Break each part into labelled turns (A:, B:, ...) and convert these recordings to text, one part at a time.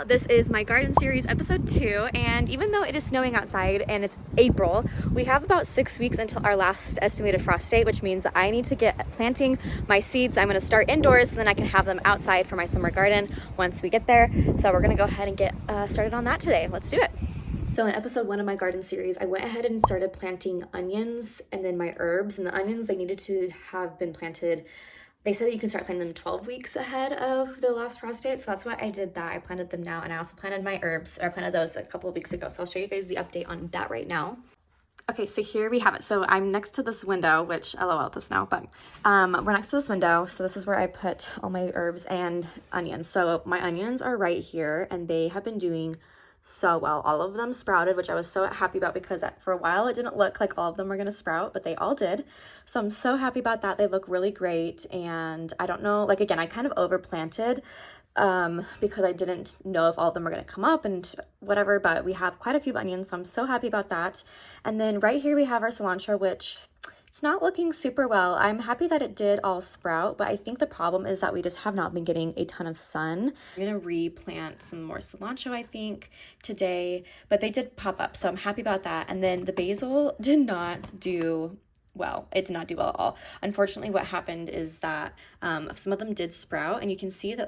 A: y'all, this is my garden series episode 2, and even though it is snowing outside and it's April, we have about 6 weeks until our last estimated frost date, which means that I need to get planting my seeds. I'm going to start indoors so then I can have them outside for my summer garden once we get there. So we're going to go ahead and get started on that today. Let's do it. So in episode 1 of my garden series, I went ahead and started planting onions and then my herbs. And the onions, they needed to have been planted. They said that you can start planting them 12 weeks ahead of the last frost date. So that's why I did that. I planted them now. And I also planted my herbs, or I planted those a couple of weeks ago. So I'll show you guys the update on that right now. Okay, so here we have it. So I'm next to this window, which LOL at the snow, but we're next to this window. So this is where I put all my herbs and onions. So my onions are right here and they have been doing so well. All of them sprouted, which I was so happy about because for a while it didn't look like all of them were going to sprout, but they all did. So I'm so happy about that. They look really great. And I don't know, like again, I kind of overplanted because I didn't know if all of them were going to come up and whatever, but we have quite a few onions. So I'm so happy about that. And then right here we have our cilantro, which it's not looking super well. I'm happy that it did all sprout, but I think the problem is that we just have not been getting a ton of sun. I'm gonna replant some more cilantro, I think, today, but they did pop up, so I'm happy about that. And then the basil did not do well. It did not do well at all. Unfortunately, what happened is that some of them did sprout, and you can see that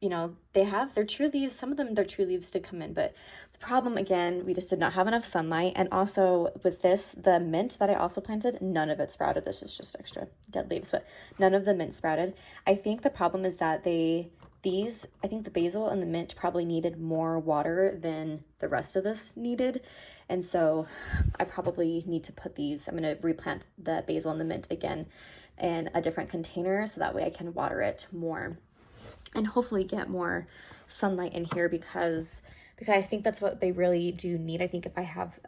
A: you know, they have their true leaves, some of them, their true leaves did come in, but the problem, again, we just did not have enough sunlight. And also with this, the mint that I also planted, none of it sprouted. This is just extra dead leaves, but none of the mint sprouted. I think the problem is that I think the basil and the mint probably needed more water than the rest of this needed. And so I probably need to put these, I'm going to replant the basil and the mint again in a different container so that way I can water it more and hopefully get more sunlight in here because I think that's what they really do need. I think if I have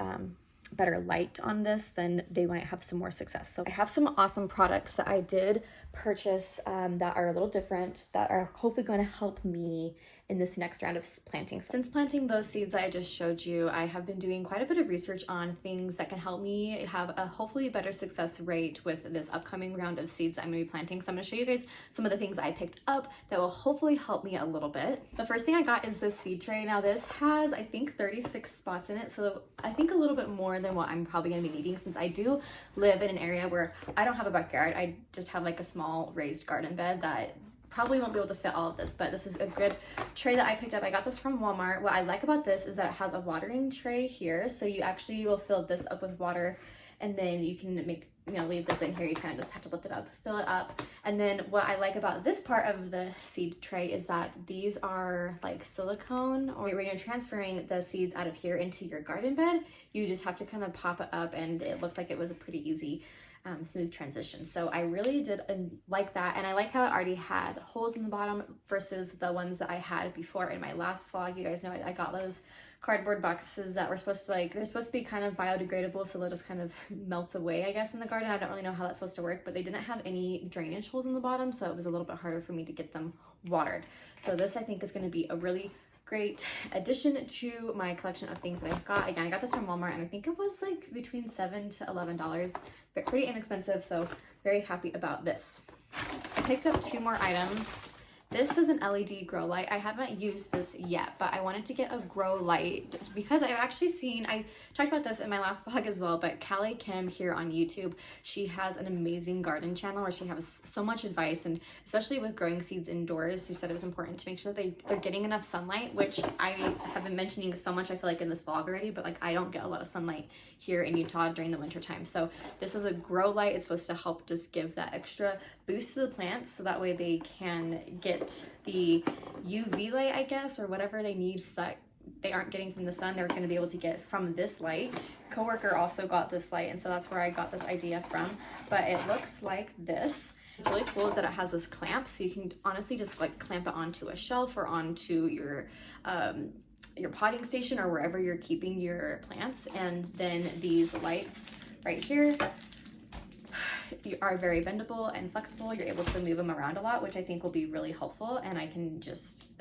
A: better light on this, then they might have some more success. So I have some awesome products that I did purchase that are a little different, that are hopefully going to help me in this next round of planting. Since planting those seeds that I just showed you, I have been doing quite a bit of research on things that can help me have a hopefully better success rate with this upcoming round of seeds that I'm going to be planting. So I'm going to show you guys some of the things I picked up that will hopefully help me a little bit. The first thing I got is this seed tray. Now this has, I think, 36 spots in it. So I think a little bit more than what I'm probably going to be needing since I do live in an area where I don't have a backyard. I just have like a small raised garden bed that probably won't be able to fit all of this, but this is a good tray that I picked up. I got this from Walmart. What I like about this is that it has a watering tray here. So you actually will fill this up with water and then you can leave this in here. You kind of just have to lift it up, fill it up. And then what I like about this part of the seed tray is that these are like silicone, or when you're transferring the seeds out of here into your garden bed, you just have to kind of pop it up, and it looked like it was a pretty easy smooth transition. So I really did like that, and I like how it already had holes in the bottom versus the ones that I had before in my last vlog. You guys know I got those cardboard boxes that were supposed to they're supposed to be kind of biodegradable, so they'll just kind of melt away, I guess, in the garden. I don't really know how that's supposed to work, but they didn't have any drainage holes in the bottom, so it was a little bit harder for me to get them watered. So this, I think, is going to be a really great addition to my collection of things that I got. Again, I got this from Walmart, and I think it was like between $7 to $11, but pretty inexpensive, so very happy about this. I picked up 2 more items. This is an LED grow light. I haven't used this yet, but I wanted to get a grow light because I've actually seen, I talked about this in my last vlog as well, but Callie Kim here on YouTube, she has an amazing garden channel where she has so much advice, and especially with growing seeds indoors, she said it was important to make sure that they're getting enough sunlight, which I have been mentioning so much, I feel like, in this vlog already, but like I don't get a lot of sunlight here in Utah during the winter time. So this is a grow light. It's supposed to help just give that extra boost to the plants so that way they can get the UV light, I guess, or whatever they need that they aren't getting from the sun, they're going to be able to get from this light. Coworker also got this light, and so that's where I got this idea from, but it looks like this. What's really cool is that it has this clamp, so you can honestly just like clamp it onto a shelf or onto your potting station or wherever you're keeping your plants. And then these lights right here are very bendable and flexible. You're able to move them around a lot, which I think will be really helpful, and I can just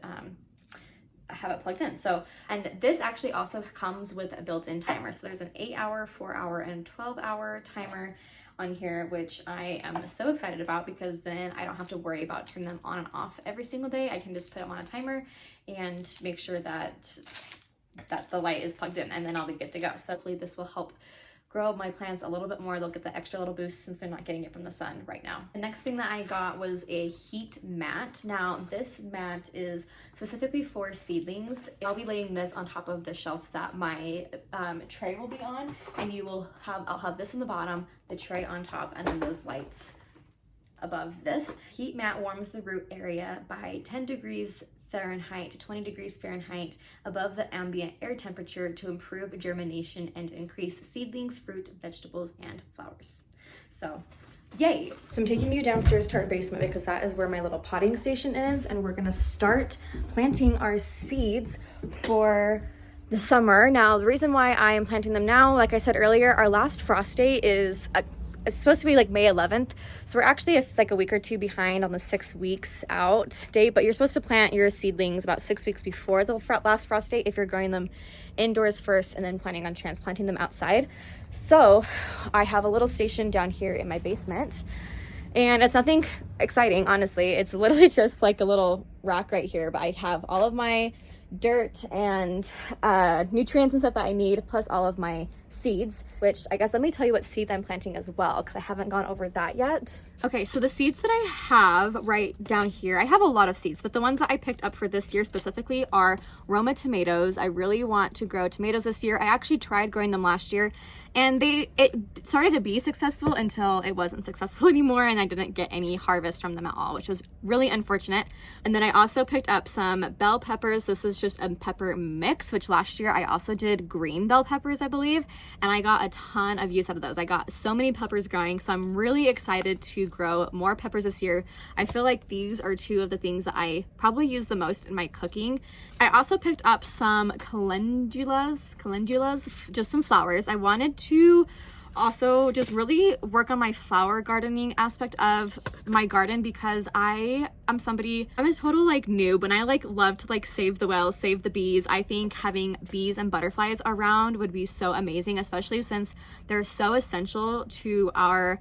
A: have it plugged in. So, and this actually also comes with a built-in timer. So there's an 8-hour, 4-hour, and 12-hour timer on here, which I am so excited about because then I don't have to worry about turning them on and off every single day. I can just put them on a timer and make sure that the light is plugged in, and then I'll be good to go. So hopefully this will help grow my plants a little bit more. They'll get the extra little boost since they're not getting it from the sun right now. The next thing that I got was a heat mat. Now this mat is specifically for seedlings. I'll be laying this on top of the shelf that my tray will be on, and I'll have this on the bottom, the tray on top, and then those lights above this. Heat mat warms the root area by 10 degrees Fahrenheit to 20 degrees Fahrenheit above the ambient air temperature to improve germination and increase seedlings, fruit, vegetables, and flowers. So yay. So I'm taking you downstairs to our basement because that is where my little potting station is, and we're gonna start planting our seeds for the summer. Now, the reason why I am planting them now, like I said earlier, our last frost date is it's supposed to be like May 11th. So we're actually like a week or two behind on the 6 weeks out date, but you're supposed to plant your seedlings about 6 weeks before the last frost date if you're growing them indoors first and then planning on transplanting them outside. So I have a little station down here in my basement, and it's nothing exciting, honestly. It's literally just like a little rack right here, but I have all of my dirt and nutrients and stuff that I need, plus all of my seeds, which I guess let me tell you what seeds I'm planting as well, because I haven't gone over that yet. Okay, so the seeds that I have right down here, I have a lot of seeds, but the ones that I picked up for this year specifically are Roma tomatoes. I really want to grow tomatoes this year. I actually tried growing them last year, and it started to be successful until it wasn't successful anymore, and I didn't get any harvest from them at all, which was really unfortunate. And then I also picked up some bell peppers. This is just a pepper mix, which last year I also did green bell peppers, I believe, and I got a ton of use out of those. I got so many peppers growing, so I'm really excited to grow more peppers this year. I feel like these are two of the things that I probably use the most in my cooking. I also picked up some calendulas, just some flowers. I wanted to also just really work on my flower gardening aspect of my garden because I'm a total like noob, and I like love to like save the whales, save the bees. I think having bees and butterflies around would be so amazing, especially since they're so essential to our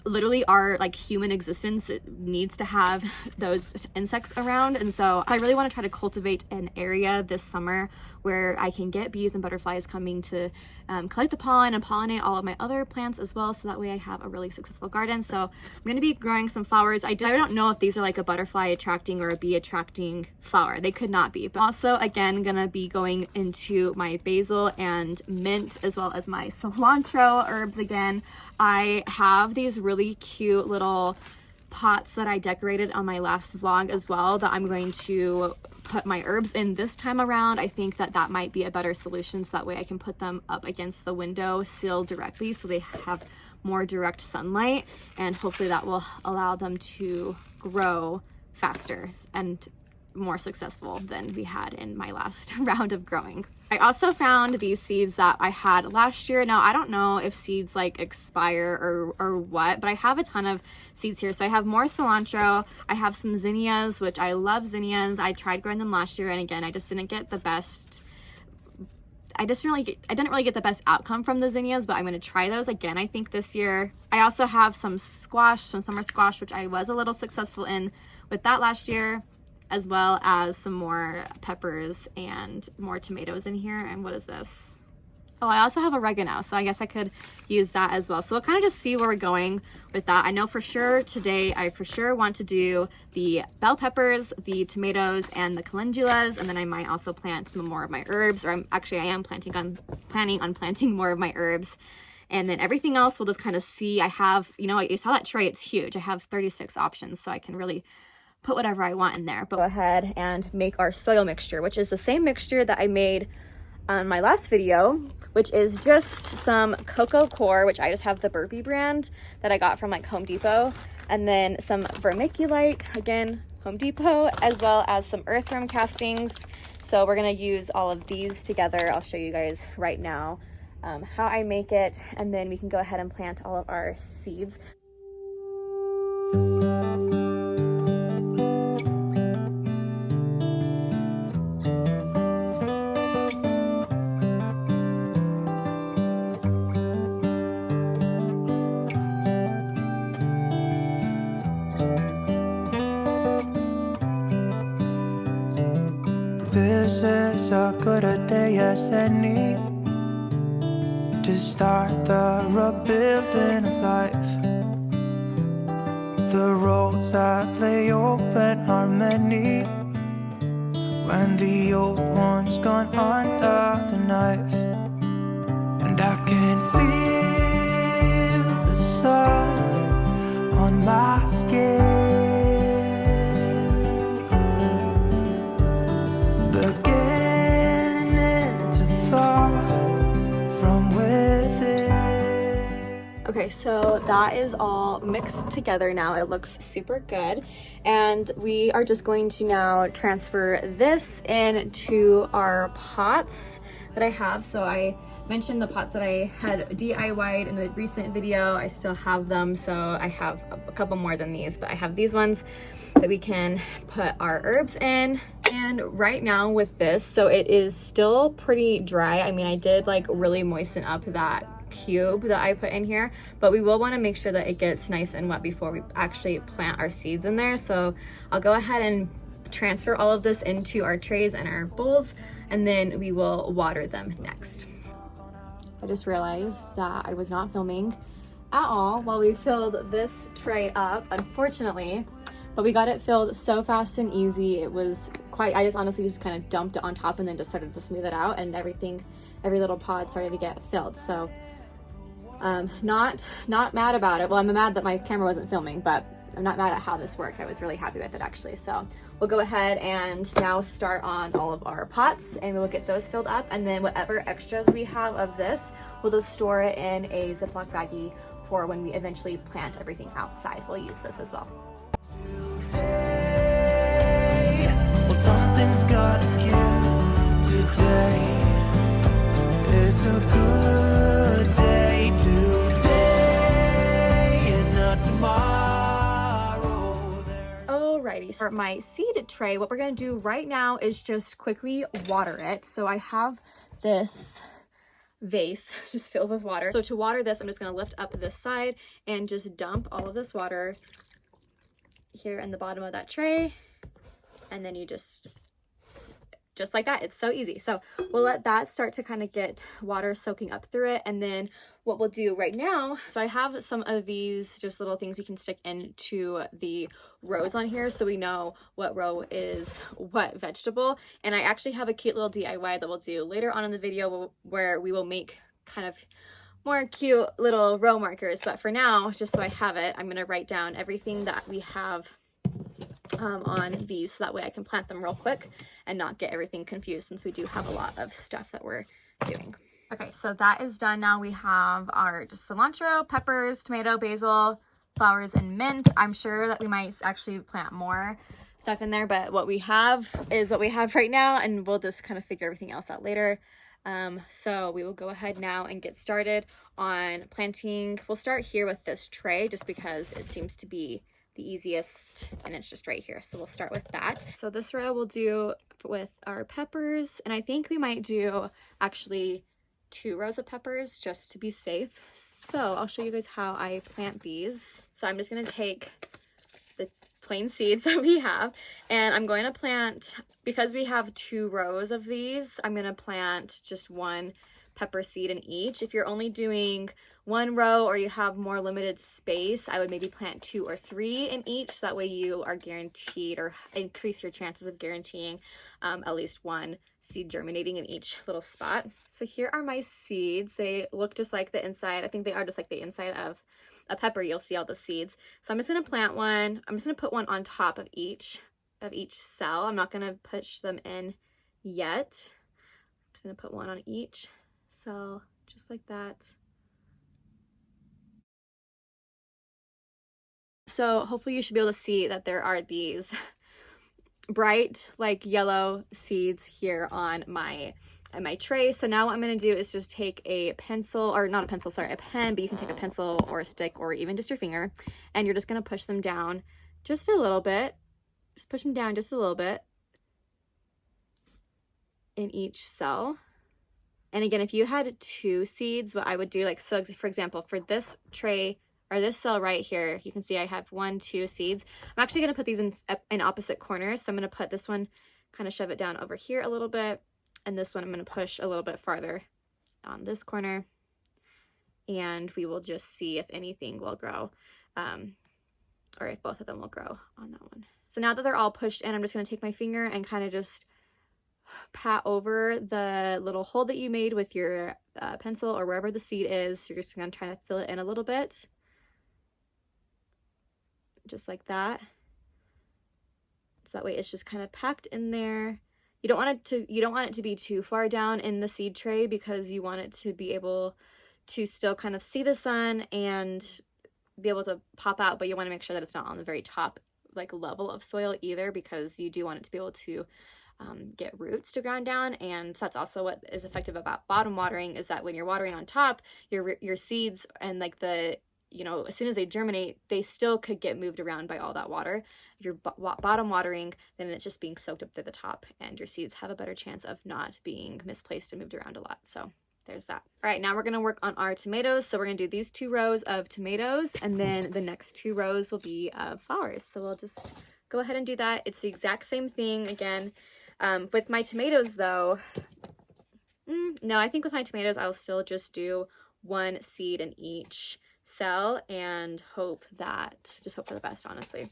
A: like human existence. It needs to have those insects around, and so I really want to try to cultivate an area this summer where I can get bees and butterflies coming to collect the pollen and pollinate all of my other plants as well, so that way I have a really successful garden. So I'm going to be growing some flowers. I don't know if these are like a butterfly attracting or a bee attracting flower. They could not be. But also, again, gonna be going into my basil and mint as well as my cilantro herbs again. I have these really cute little pots that I decorated on my last vlog as well that I'm going to put my herbs in this time around. I think that might be a better solution, so that way I can put them up against the window sill directly so they have more direct sunlight, and hopefully that will allow them to grow faster and more successful than we had in my last round of growing. I also found these seeds that I had last year. Now, I don't know if seeds like expire or what, but I have a ton of seeds here. So I have more cilantro. I have some zinnias, which I love zinnias. I tried growing them last year, and again, I just didn't get the best. I didn't really get the best outcome from the zinnias, but I'm going to try those again, I think, this year. I also have some squash, some summer squash, which I was a little successful in with that last year, as well as some more peppers and more tomatoes in here. And what is this? Oh, I also have oregano, so I guess I could use that as well. So we'll kind of just see where we're going with that. I know for sure today I for sure want to do the bell peppers, the tomatoes, and the calendulas, and then I might also plant some more of my herbs, or I am planning on planting more of my herbs. And then everything else we'll just kind of see. I have, you saw that tray, it's huge. I have 36 options, so I can really put whatever I want in there. But go ahead and make our soil mixture, which is the same mixture that I made on my last video, which is just some cocoa coir, which I just have the Burpee brand that I got from like Home Depot, and then some vermiculite, again Home Depot, as well as some earthworm castings. So we're gonna use all of these together. I'll show you guys right now how I make it, and then we can go ahead and plant all of our seeds.
B: This is a good a day as any to start the rebuilding of life. The roads that lay open are many when the old one's gone under the knife. And I can feel the sun on my skin, beginning to thaw from within.
A: Okay, so that is all mixed together now. It looks super good. And we are just going to now transfer this into our pots that I have. So I mentioned the pots that I had DIY'd in a recent video. I still have them, so I have a couple more than these, but I have these ones that we can put our herbs in. And right now with this, so it is still pretty dry. I mean, I did like really moisten up that cube that I put in here, but we will want to make sure that it gets nice and wet before we actually plant our seeds in there. So I'll go ahead and transfer all of this into our trays and our bowls, and then we will water them next. I just realized that I was not filming at all while we filled this tray up, unfortunately, but we got it filled so fast and easy. It was quite, I just honestly just kind of dumped it on top and then just started to smooth it out, and every little pod started to get filled. So not mad about it. Well, I'm mad that my camera wasn't filming, but I'm not mad at how this worked. I was really happy with it actually. So we'll go ahead and now start on all of our pots, and we'll get those filled up, and then whatever extras we have of this, we'll just store it in a Ziploc baggie for when we eventually plant everything outside. We'll use this as well.
B: Well, something's gotta give today. It's a good day today and not tomorrow.
A: Alrighty, so for my seed tray, what we're gonna do right now is just quickly water it. So I have this vase just filled with water. So to water this, I'm just gonna lift up this side and just dump all of this water here in the bottom of that tray, and then you just like that. It's so easy. So we'll let that start to kind of get water soaking up through it, and then what we'll do right now, so I have some of these just little things you can stick into the rows on here so we know what row is what vegetable. And I actually have a cute little DIY that we'll do later on in the video where we will make kind of more cute little row markers. But for now, just so I have it, I'm going to write down everything that we have on these, so that way I can plant them real quick and not get everything confused, since we do have a lot of stuff that we're doing. Okay, so that is done. Now we have our just cilantro, peppers, tomato, basil, flowers, and mint. I'm sure that we might actually plant more stuff in there, but what we have is what we have right now, and we'll just kind of figure everything else out later. So we will go ahead now and get started on planting. We'll start here with this tray just because it seems to be the easiest, and it's just right here. So we'll start with that. So this row we'll do with our peppers, and I think we might do actually 2 rows of peppers just to be safe. So I'll show you guys how I plant these. So I'm just going to take the plain seeds that we have, and I'm going to plant, because we have 2 rows of these, I'm going to plant just 1 pepper seed in each. If you're only doing 1 row or you have more limited space, I would maybe plant 2 or 3 in each, so that way you are guaranteed, or increase your chances of guaranteeing at least 1 seed germinating in each little spot. So here are my seeds. They look just like the inside. I think they are just like the inside of a pepper. You'll see all the seeds. So I'm just going to plant one. I'm just going to put one on top of each cell. I'm not going to push them in yet. I'm just going to put one on each cell, just like that. So hopefully you should be able to see that there are these bright like yellow seeds here on my tray. So now what I'm going to do is just take a pencil, or not a pencil, sorry, a pen, but you can take a pencil or a stick or even just your finger, and you're just going to push them down just a little bit. Just push them down just a little bit in each cell. And again, if you had 2 seeds, what I would do, like, so for example, for this tray or this cell right here, you can see I have 1, 2 seeds. I'm actually going to put these in opposite corners. So I'm going to put this one kind of shove it down over here a little bit. And this one I'm going to push a little bit farther on this corner. And we will just see if anything will grow, or if both of them will grow on that one. So now that they're all pushed in, I'm just going to take my finger and kind of just pat over the little hole that you made with your pencil or wherever the seed is. You're just going to try to fill it in a little bit. Just like that. So that way it's just kind of packed in there. You don't want it to be too far down in the seed tray, because you want it to be able to still kind of see the sun and be able to pop out, but you want to make sure that it's not on the very top like level of soil either, because you do want it to be able to get roots to ground down. And that's also what is effective about bottom watering, is that when you're watering on top, your seeds and like the, you know, as soon as they germinate, they still could get moved around by all that water. If you're bottom watering, then it's just being soaked up through the top, and your seeds have a better chance of not being misplaced and moved around a lot. So there's that. All right, now we're gonna work on our tomatoes. So we're gonna do these 2 rows of tomatoes, and then the next 2 rows will be of flowers. So we'll just go ahead and do that. It's the exact same thing again. With my tomatoes though, no, I think with my tomatoes, I'll still just do 1 seed in each cell and hope for the best, honestly.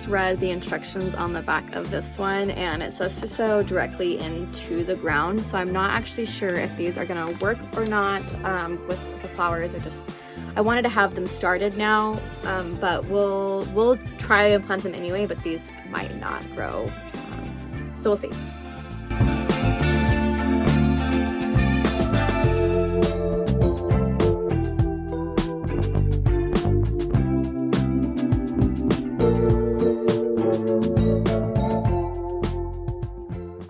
A: Read the instructions on the back of this one, and it says to sow directly into the ground, so I'm not actually sure if these are gonna work or not with the flowers. I wanted to have them started now, but we'll try and plant them anyway, but these might not grow, so we'll see.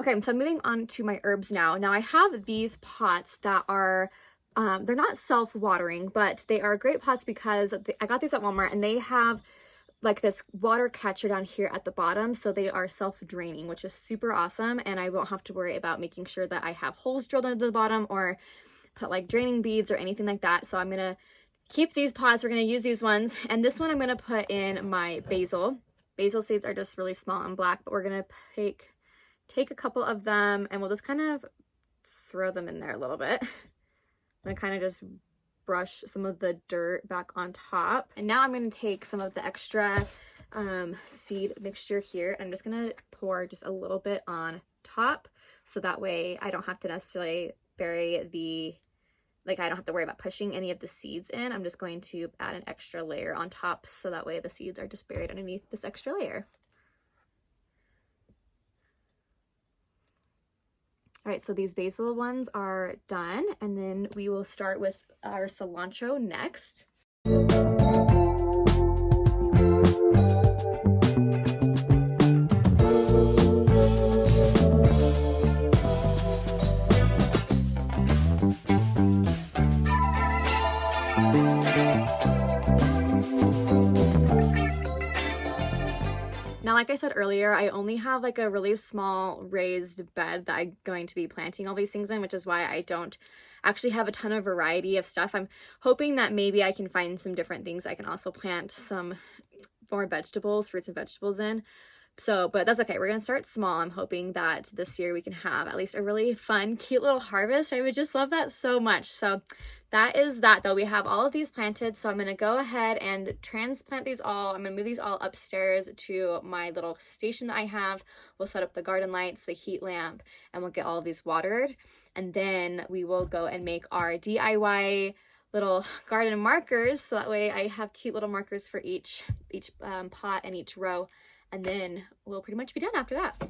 A: Okay, so I'm moving on to my herbs now. Now I have these pots that are, they're not self-watering, but they are great pots because I got these at Walmart, and they have like this water catcher down here at the bottom, so they are self-draining, which is super awesome, and I won't have to worry about making sure that I have holes drilled into the bottom or put like draining beads or anything like that. So I'm gonna keep these pots. We're gonna use these ones, and this one I'm gonna put in my basil. Basil seeds are just really small and black, but we're gonna take a couple of them, and we'll just kind of throw them in there a little bit. I'm gonna kind of just brush some of the dirt back on top. And now I'm gonna take some of the extra seed mixture here. I'm just gonna pour just a little bit on top, so that way I don't have to necessarily I don't have to worry about pushing any of the seeds in. I'm just going to add an extra layer on top, so that way the seeds are just buried underneath this extra layer. All right, so these basil ones are done, and then we will start with our cilantro next. Now, like I said earlier, I only have like a really small raised bed that I'm going to be planting all these things in, which is why I don't actually have a ton of variety of stuff. I'm hoping that maybe I can find some different things I can also plant some more vegetables, fruits and vegetables in. So, but that's okay. We're going to start small. I'm hoping that this year we can have at least a really fun, cute little harvest. I would just love that so much. So that is that though. We have all of these planted. So I'm going to go ahead and transplant these all. I'm going to move these all upstairs to my little station that I have. We'll set up the garden lights, the heat lamp, and we'll get all of these watered. And then we will go and make our DIY little garden markers. So that way I have cute little markers for each pot and each row. And then we'll pretty much be done after that.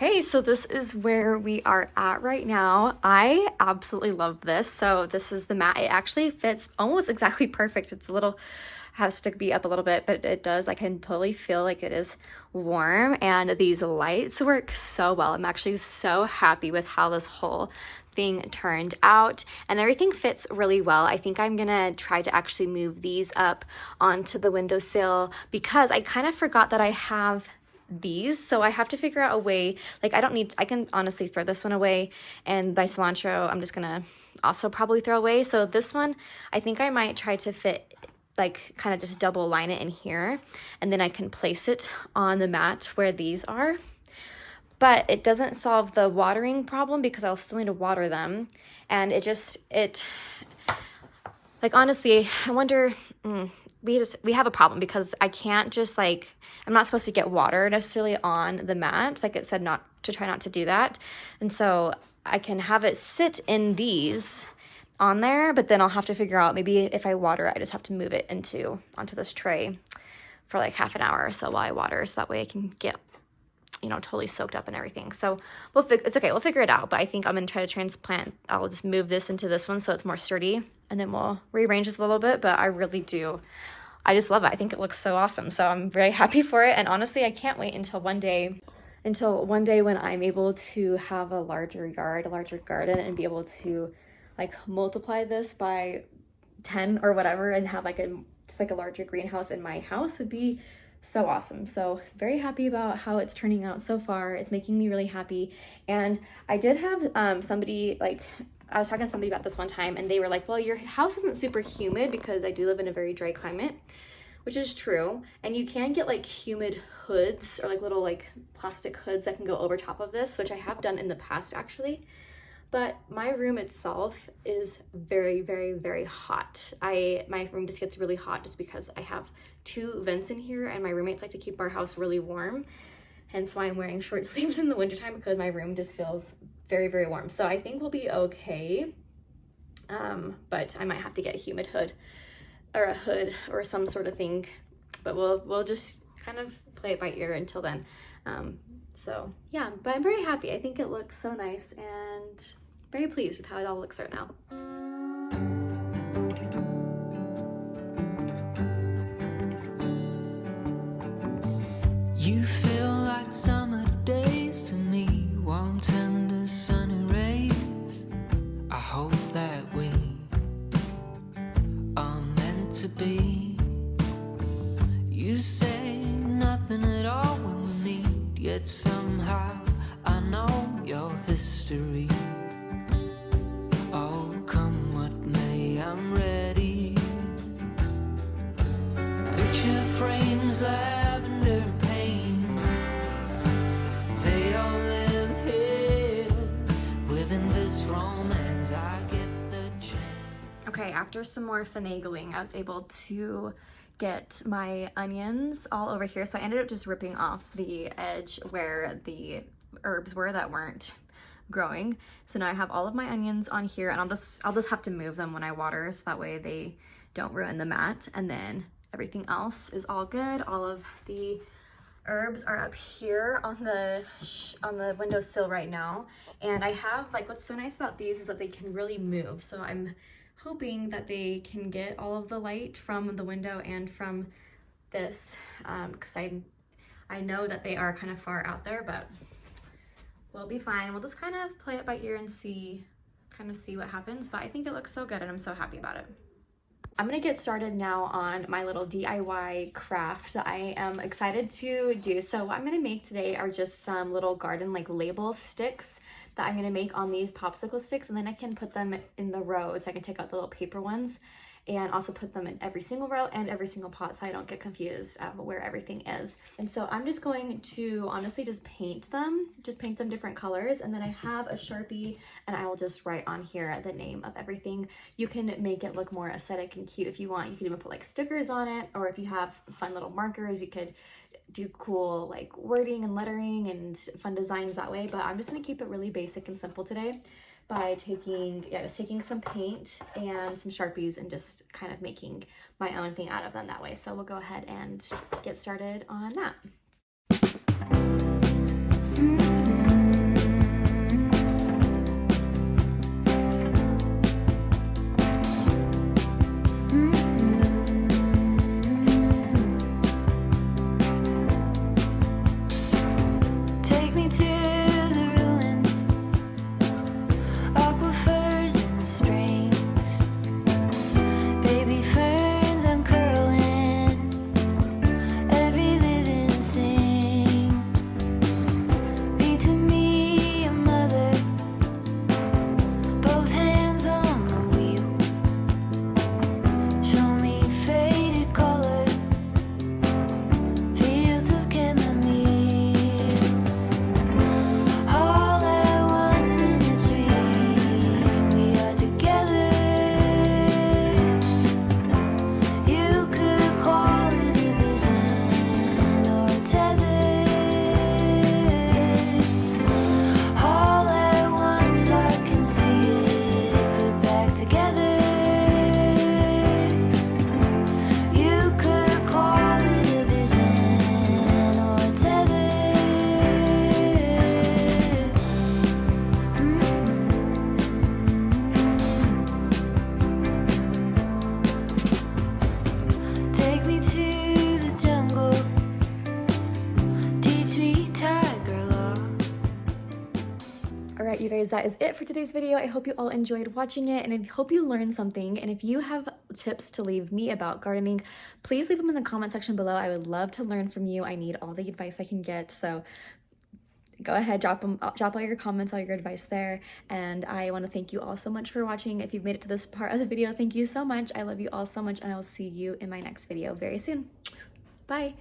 A: Okay, so this is where we are at right now. I absolutely love this. So this is the mat. It actually fits almost exactly perfect. It's a little, has to be up a little bit, but it does. I can totally feel like it is warm, and these lights work so well. I'm actually so happy with how this whole thing turned out, and everything fits really well. I think I'm gonna try to actually move these up onto the windowsill because I kind of forgot that I have these, so I have to figure out a way. Like, I can honestly throw this one away, and my cilantro I'm just gonna also probably throw away. So this one, I think I might try to fit, like, kind of just double line it in here, and then I can place it on the mat where these are. But it doesn't solve the watering problem because I'll still need to water them, and like, honestly, I wonder, we have a problem because I can't just, like, I'm not supposed to get water necessarily on the mat. Like it said, try not to do that. And so I can have it sit in these on there, but then I'll have to figure out, maybe if I water it, I just have to move it onto this tray for like half an hour or so while I water, so that way I can get, totally soaked up and everything. So it's okay, we'll figure it out. But I think I'm gonna try to transplant. I'll just move this into this one so it's more sturdy, and then we'll rearrange this a little bit. But I just love it. I think it looks so awesome. So I'm very happy for it. And honestly, I can't wait until one day when I'm able to have a larger yard, a larger garden, and be able to, like, multiply this by 10 or whatever and have just a larger greenhouse in my house. Would be so awesome. So very happy about how it's turning out so far. It's making me really happy. And I did have somebody, like, I was talking to somebody about this one time, and they were like, well, your house isn't super humid, because I do live in a very dry climate, which is true. And you can get like humid hoods, or like little like plastic hoods that can go over top of this, which I have done in the past actually. But my room itself is very, very, very hot. My room just gets really hot just because I have 2 vents in here, and my roommates like to keep our house really warm. Hence why I'm wearing short sleeves in the wintertime, because my room just feels very, very warm. So I think we'll be okay. But I might have to get a humid hood, or a hood, or some sort of thing. But we'll just kind of play it by ear until then. So yeah, but I'm very happy. I think it looks so nice, and very pleased with how it all looks right now.
B: You feel like summer days to me, warm, tender, sunny rays. I hope that we are meant to be. You say nothing at all when we meet, yet somehow I know your history. Oh, come what may, I'm ready. Picture frames, lavender paint, they all live here within this romance. I get the change.
A: Okay, after some more finagling, I was able to get my onions all over here. So I ended up just ripping off the edge where the herbs were that weren't growing. So now I have all of my onions on here, and I'll just have to move them when I water, so that way they don't ruin the mat. And then everything else is all good. All of the herbs are up here on the windowsill right now. And I have, like, what's so nice about these is that they can really move. So I'm hoping that they can get all of the light from the window and from this, because I know that they are kind of far out there, but we'll be fine. We'll just kind of play it by ear and see what happens. But I think it looks so good, and I'm so happy about it. I'm gonna get started now on my little DIY craft that I am excited to do. So what I'm gonna make today are just some little garden like label sticks that I'm gonna make on these popsicle sticks, and then I can put them in the rows. I can take out the little paper ones and also put them in every single row and every single pot, so I don't get confused where everything is. And so I'm just going to honestly just paint them different colors, and then I have a Sharpie, and I will just write on here the name of everything. You can make it look more aesthetic and cute if you want. You can even put like stickers on it, or if you have fun little markers, you could do cool like wording and lettering and fun designs that way. But I'm just gonna keep it really basic and simple today by just taking some paint and some Sharpies and just kind of making my own thing out of them that way. So we'll go ahead and get started on that. All right, you guys, that is it for today's video. I hope you all enjoyed watching it, and I hope you learned something. And if you have tips to leave me about gardening, please leave them in the comment section below. I would love to learn from you. I need all the advice I can get. So go ahead, drop all your comments, all your advice there. And I want to thank you all so much for watching. If you've made it to this part of the video, thank you so much. I love you all so much, and I will see you in my next video very soon. Bye.